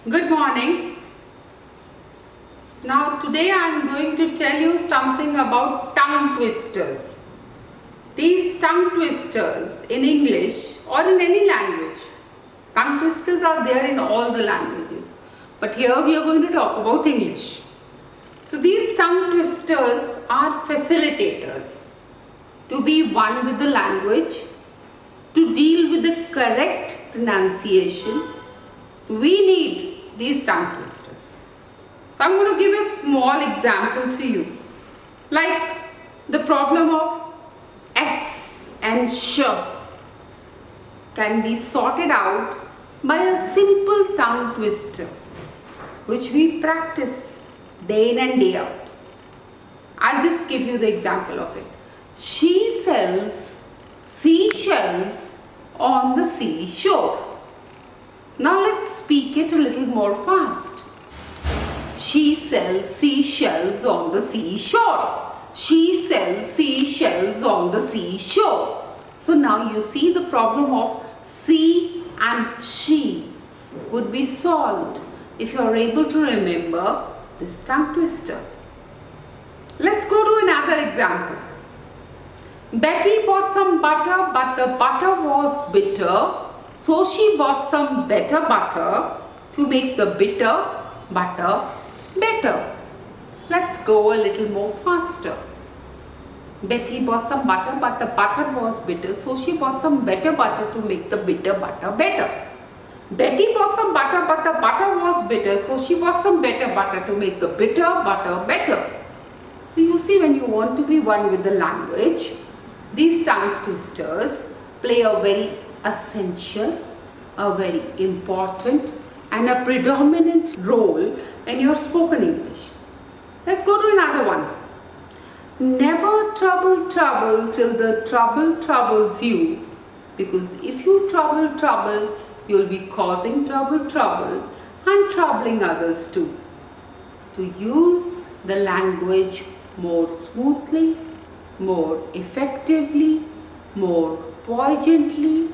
Good morning. Now today I am going to tell you something about tongue twisters. These tongue twisters in English or in any language, tongue twisters are there in all the languages, but here we are going to talk about English. So these tongue twisters are facilitators to be one with the language, to deal with the correct pronunciation. We need these tongue twisters. So I'm going to give a small example to you, like the problem of S and sh can be sorted out by a simple tongue twister which we practice day in and day out. I'll just give you the example of it. She sells seashells on the seashore. Now let's speak it a little more fast. She sells seashells on the seashore. She sells seashells on the seashore. So now you see the problem of she and she would be solved if you are able to remember this tongue twister. Let's go to another example. Betty bought some butter, but the butter was bitter. So she bought some better butter to make the bitter butter better. Let's go a little more faster. Betty bought some butter, but the butter was bitter. So she bought some better butter to make the bitter butter better. Betty bought some butter, but the butter was bitter. So she bought some better butter to make the bitter butter better. So you see, when you want to be one with the language, these tongue twisters play a very essential, a very important and a predominant role in your spoken English. Let's go to another one. Never trouble trouble till the trouble troubles you, because if you trouble, you'll be causing trouble and troubling others too. To use the language more smoothly, more effectively, more poignantly,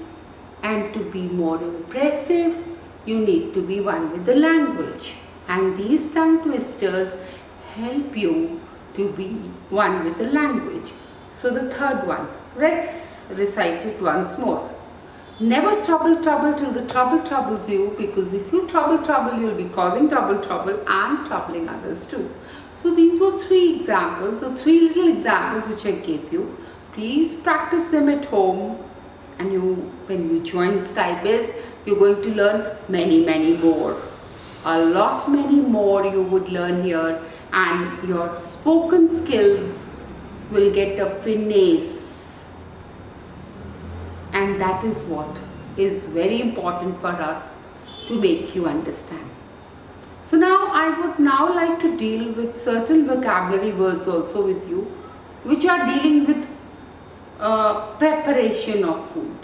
and to be more impressive, you need to be one with the language. And these tongue twisters help you to be one with the language. So the third one, let's recite it once more. Never trouble till the trouble troubles you, because if you trouble, you'll be causing trouble and troubling others too. So these were three examples, so three little examples which I gave you. Please practice them at home, and when you join Skybiz, you're going to learn many more. A lot many more you would learn here, and your spoken skills will get a finesse. And that is what is very important for us to make you understand. So now I would now like to deal with certain vocabulary words also with you, which are dealing with preparation of food.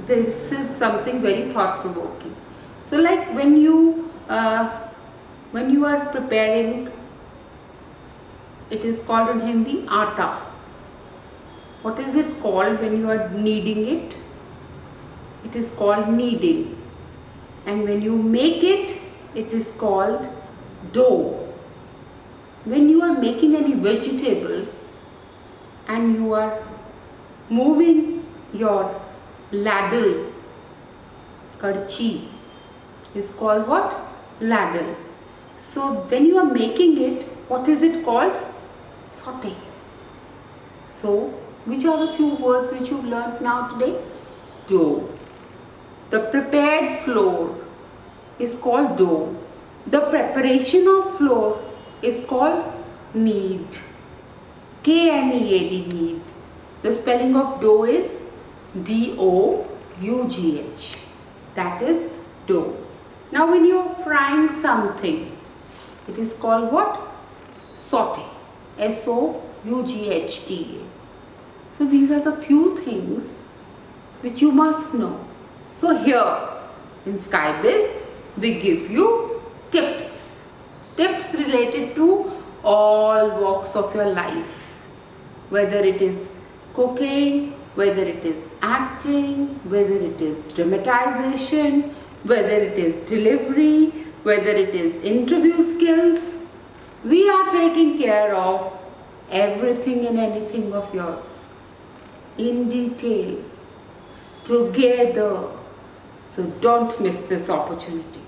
This is something very thought-provoking. So like when you are preparing, it is called in Hindi atta. What is it called when you are kneading it? It is called kneading. And when you make it, it is called dough. When you are making any vegetable and you are moving your ladle, karchi, is called what? Ladle. So when you are making it, what is it called? Saute. So which are the few words which you've learnt now today? Dough. The prepared flour is called dough. The preparation of flour is called knead. K-N-E-A-D, knead. The spelling of dough is D-O-U-G-H. That is dough. Now when you are frying something, it is called what? Saute. S-O-U-G-H-T-A. So these are the few things which you must know. So here in Skybiz, we give you tips related to all walks of your life, whether it is cooking, whether it is acting, whether it is dramatization, whether it is delivery, whether it is interview skills. We are taking care of everything and anything of yours in detail, together. So don't miss this opportunity.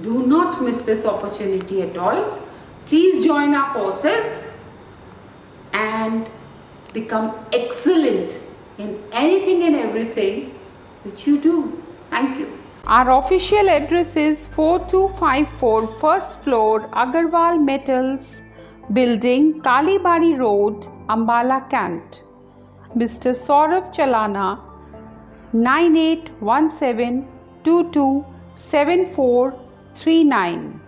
Do not miss this opportunity at all. Please join our courses and become excellent in anything and everything which you do. Thank you. Our official address is 4254 first floor Agarwal Metals Building, Kalibari Road, Ambala, Kant. Mr. Saurabh Chalana, 9817227439.